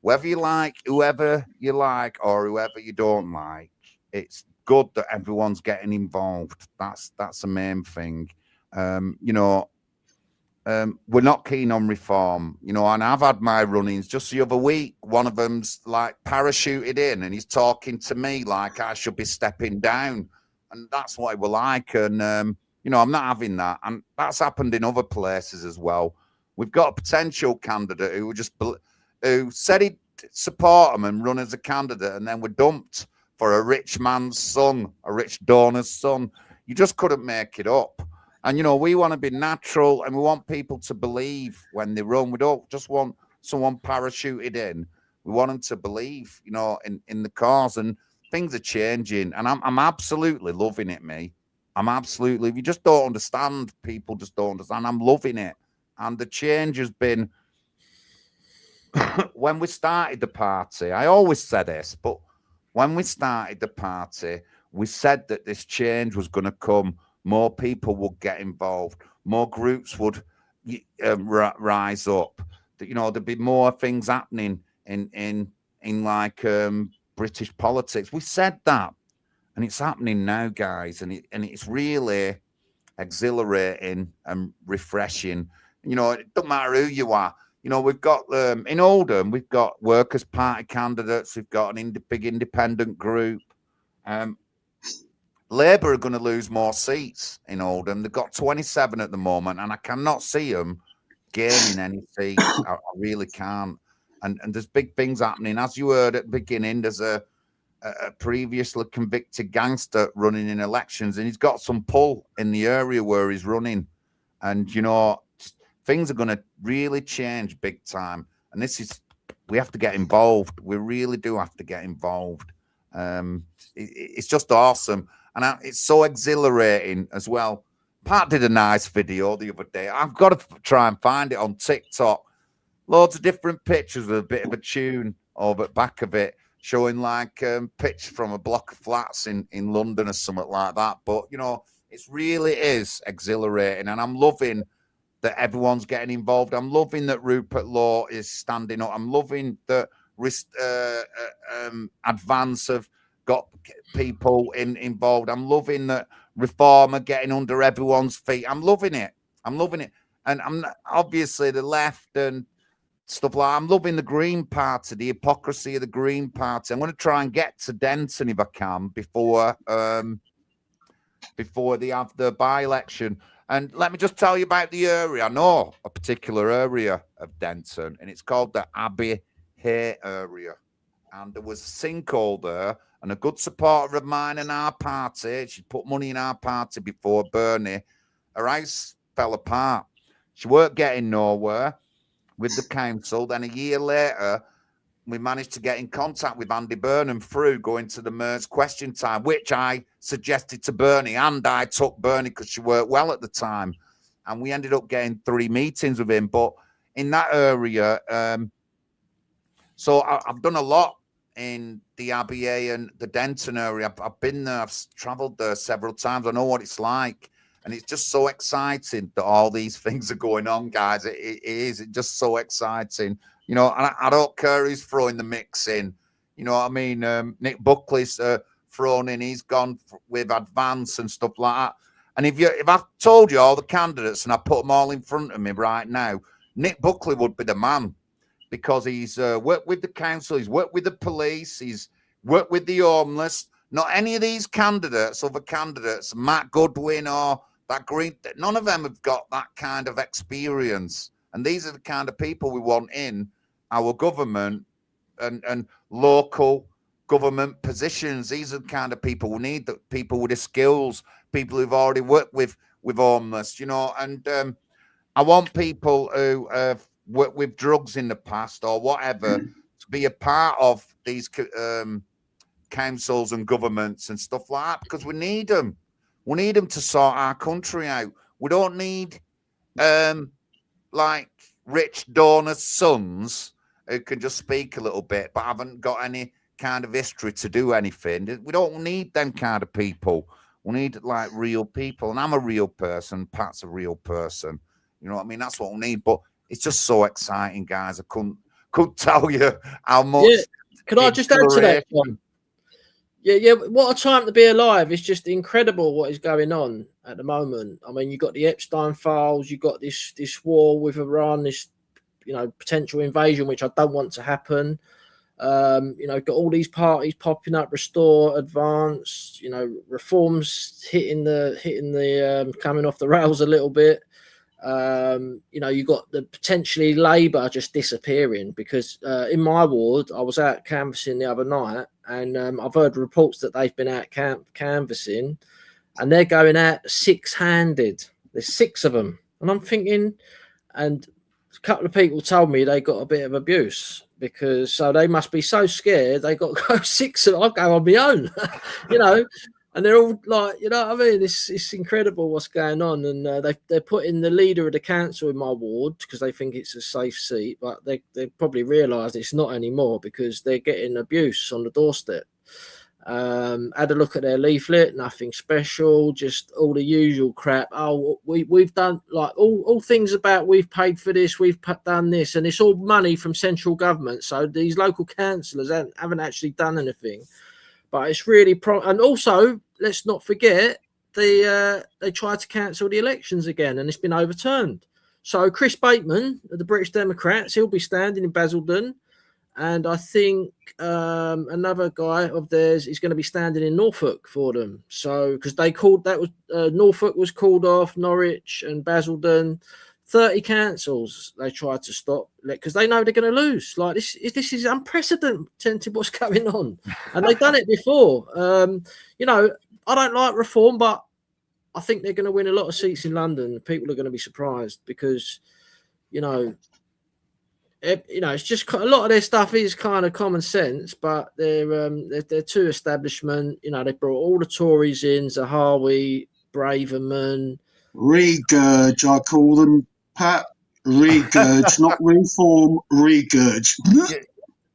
Speaker 2: whether you like whoever you like or whoever you don't like, it's good that everyone's getting involved. That's the main thing. You know, we're not keen on reform, you know, and I've had my run-ins just the other week. One of them's like parachuted in and he's talking to me like I should be stepping down. And that's what I will like. And, you know, I'm not having that. And that's happened in other places as well. We've got a potential candidate who said he'd support him and run as a candidate and then were dumped for a rich man's son, a rich donor's son. You just couldn't make it up. And, you know, we want to be natural and we want people to believe when they run. We don't just want someone parachuted in. We want them to believe, you know, in the cause. And things are changing. And I'm absolutely loving it, me. I'm absolutely, if you just don't understand, people just don't understand. I'm loving it. And the change has been, when we started the party, I always said this, but when we started the party, we said that this change was going to come. More people would get involved. More groups would rise up. You know, there'd be more things happening in like British politics. We said that, and it's happening now, guys. And it's really exhilarating and refreshing. You know, it doesn't matter who you are. You know, we've got in Oldham, we've got Workers' Party candidates. We've got an big independent group. Labour are going to lose more seats in Oldham. They've got 27 at the moment, and I cannot see them gaining any seats. I really can't. And there's big things happening. As you heard at the beginning, there's a previously convicted gangster running in elections, and he's got some pull in the area where he's running. And, you know, things are going to really change big time. And we have to get involved. We really do have to get involved. It's just awesome. And it's so exhilarating as well. Pat did a nice video the other day. I've got to try and find it on TikTok. Loads of different pictures with a bit of a tune over the back of it, showing like pitch from a block of flats in London or something like that. But, you know, it really is exhilarating. And I'm loving that everyone's getting involved. I'm loving that Rupert Law is standing up. I'm loving that Advance have got people involved. I'm loving that Reform are getting under everyone's feet. I'm loving it. I'm loving it. And I'm obviously the left and stuff like that. I'm loving the Green Party, the hypocrisy of the Green Party. I'm going to try and get to Denton if I can before they have the by-election. And let me just tell you about the area. I know a particular area of Denton, and it's called the Abbey Hay area. And there was a sinkhole there, and a good supporter of mine in our party, she put money in our party before Bernie, her house fell apart. She weren't getting nowhere with the council. Then a year later, we managed to get in contact with Andy Burnham through going to the Mayor's Question Time, which I suggested to Bernie, and I took Bernie because she worked well at the time. And we ended up getting 3 meetings with him. But in that area, so I've done a lot in the Abbey and the Denton area. I've been there. I've travelled there several times. I know what it's like. And it's just so exciting that all these things are going on, guys. It is. It's just so exciting. You know, and I don't care who's throwing the mix in. You know what I mean? Nick Buckley's thrown in. He's gone with Advance and stuff like that. And if I told you all the candidates and I put them all in front of me right now, Nick Buckley would be the man, because he's worked with the council, he's worked with the police, he's worked with the homeless. Not any of these candidates, other candidates, Matt Goodwin or that Green, none of them have got that kind of experience. And these are the kind of people we want in our government and local government positions. These are the kind of people we need, that people with the skills, people who've already worked with homeless, you know. And I want people who have worked with drugs in the past or whatever to be a part of these councils and governments and stuff like that, because we need them. We need them to sort our country out. We don't need like rich donors' sons who can just speak a little bit, but haven't got any kind of history to do anything. We don't need them kind of people. We need like real people. And I'm a real person. Pat's a real person. You know what I mean? That's what we need. But it's just so exciting, guys. I couldn't tell you how much.
Speaker 3: Yeah. Could I just add to that, John? Yeah. What a time to be alive. It's just incredible what is going on at the moment. I mean, you've got the Epstein files, you've got this war with Iran, this, you know, potential invasion, which I don't want to happen. You know, got all these parties popping up, Restore, Advance, you know, reforms hitting the coming off the rails a little bit. You know, you got the potentially Labour just disappearing, because in my ward, I was out canvassing the other night, and I've heard reports that they've been out canvassing, and they're going out six-handed. There's 6 of them, and I'm thinking, and a couple of people told me they got a bit of abuse, because so they must be so scared they got to go 6 of them. I'll go on my own, you know. And they're all like, you know what I mean? It's incredible what's going on. And they're putting the leader of the council in my ward because they think it's a safe seat. But they probably realise it's not anymore, because they're getting abuse on the doorstep. Had a look at their leaflet, nothing special, just all the usual crap. Oh, we've done like all things about we've paid for this, we've done this. And it's all money from central government. So these local councillors haven't actually done anything. But it's really and also let's not forget they tried to cancel the elections again, and it's been overturned. So Chris Bateman of the British Democrats, he'll be standing in Basildon, and I think another guy of theirs is going to be standing in Norfolk for them. So because they called that was Norfolk was called off, Norwich and Basildon. 30 councils they tried to stop because they know they're going to lose. Like this is unprecedented what's going on, and they've done it before. You know, I don't like reform, but I think they're going to win a lot of seats in London. People are going to be surprised because, you know, it's just a lot of their stuff is kind of common sense, but they're too establishment. You know, they brought all the Tories in, Zahawi, Braverman,
Speaker 1: regurge. I call them. Pat, regurge, not reform, regurge.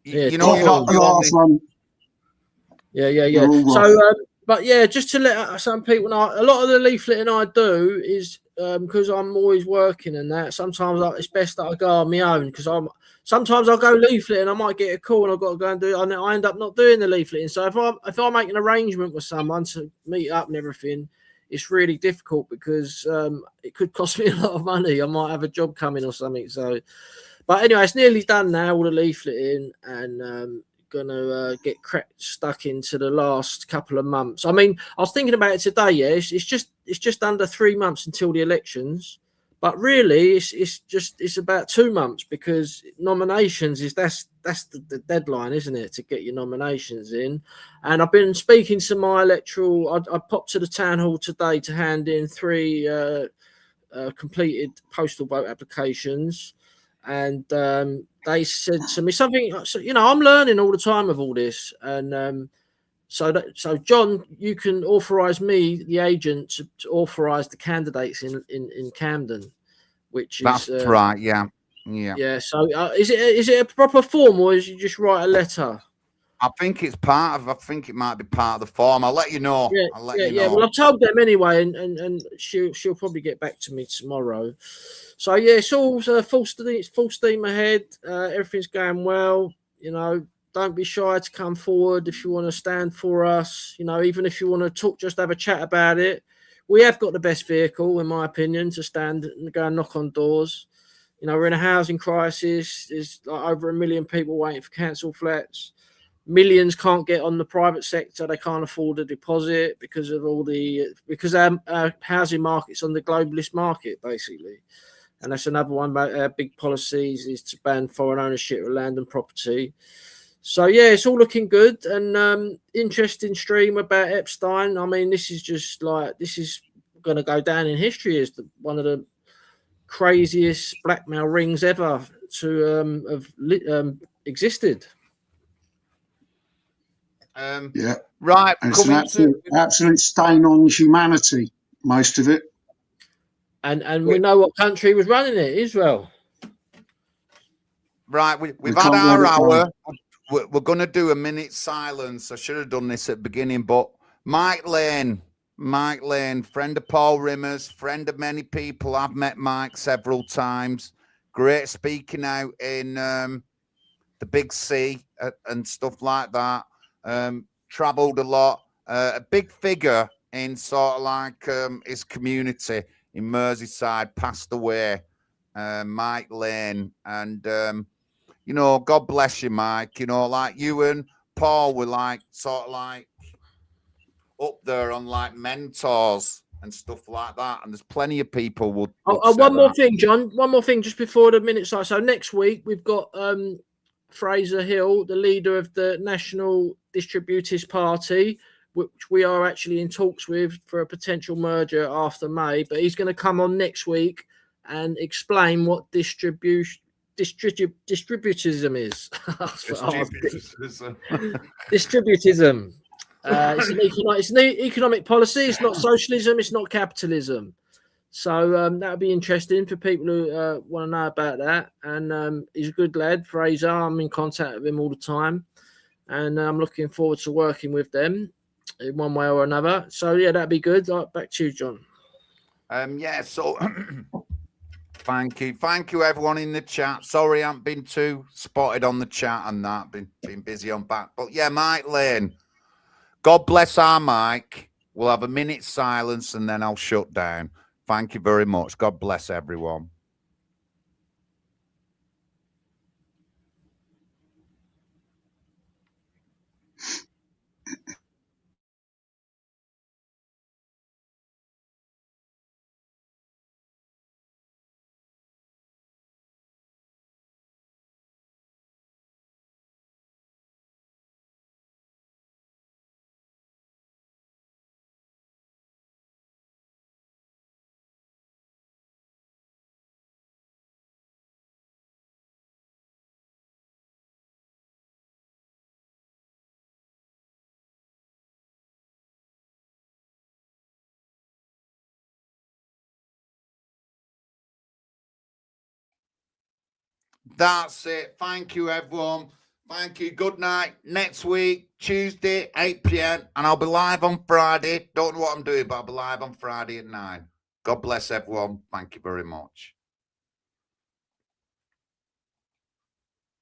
Speaker 2: You know, you're not the
Speaker 1: last one.
Speaker 3: Yeah. So, but yeah, just to let some people know, a lot of the leafleting I do is because I'm always working and that. Sometimes it's best that I go on my own, because sometimes I'll go leafleting, I might get a call and I've got to go and do it, and I end up not doing the leafleting. So if I make an arrangement with someone to meet up and everything, it's really difficult because it could cost me a lot of money. I might have a job coming or something. So, but anyway, it's nearly done now, all the leafleting, and gonna get stuck into the last couple of months. I mean, I was thinking about it today. Yeah, it's just under 3 months until the elections, but really it's about 2 months, because nominations that's the deadline, isn't it, to get your nominations in. And I've been speaking to my electoral. I popped to the town hall today to hand in 3 completed postal vote applications, and they said to me something. You know, I'm learning all the time of all this, and so John, you can authorise me, the agent, to authorise the candidates in Camden, which
Speaker 2: that's
Speaker 3: is
Speaker 2: right. Yeah.
Speaker 3: So is it a proper form, or is you just write a letter?
Speaker 2: I think it's part of. I think it might be part of the form. I'll let you know.
Speaker 3: Yeah,
Speaker 2: I'll let you know.
Speaker 3: Yeah. Well, I've told them anyway, and she'll probably get back to me tomorrow. So yeah, it's all full steam ahead. Everything's going well. You know, don't be shy to come forward if you want to stand for us. You know, even if you want to talk, just have a chat about it. We have got the best vehicle, in my opinion, to stand and go and knock on doors. You know, we're in a housing crisis. There's like over 1 million people waiting for council flats. Millions can't get on the private sector. They can't afford a deposit because our housing market's on the globalist market, basically. And that's another one about our big policies, is to ban foreign ownership of land and property. So yeah, it's all looking good. And interesting stream about Epstein. I mean, this is going to go down in history as one of the craziest blackmail rings ever to have existed.
Speaker 1: Yeah,
Speaker 2: right.
Speaker 1: And it's an absolute stain on humanity, most of it.
Speaker 3: And we know what country was running it, Israel.
Speaker 2: Right, we've had
Speaker 1: can't
Speaker 2: our
Speaker 1: let it go.
Speaker 2: hour. We're going to do a minute silence. I should have done this at the beginning, but Mike Lane, friend of Paul Rimmer's, friend of many people. I've met Mike several times. Great speaking out in the Big C and stuff like that. Traveled a lot. A big figure in sort of like his community in Merseyside, passed away. Mike Lane, and you know, God bless you, Mike. You know, like you and Paul were like sort of like up there on like mentors and stuff like that. And there's plenty of people would
Speaker 3: one more thing, John. One more thing just before the minute. So next week we've got Fraser Hill, the leader of the National Distributors Party, which we are actually in talks with for a potential merger after May. But he's going to come on next week and explain what distributism is. Distributism. It's an economic policy. It's not socialism. It's not capitalism. So that'll be interesting for people who want to know about that. And he's a good lad, Fraser. I'm in contact with him all the time, and I'm looking forward to working with them in one way or another. So yeah, that'd be good. Back to you, John.
Speaker 2: Yeah. So. Thank you, everyone in the chat. Sorry, I haven't been too spotted on the chat and that. Been busy on back, but yeah, Mike Lane. God bless our Mike. We'll have a minute silence and then I'll shut down. Thank you very much. God bless everyone. That's it. Thank you, everyone. Thank you. Good night. Next week, Tuesday, 8 p.m. And I'll be live on Friday. Don't know what I'm doing, but I'll be live on Friday at 9. God bless everyone. Thank you very much.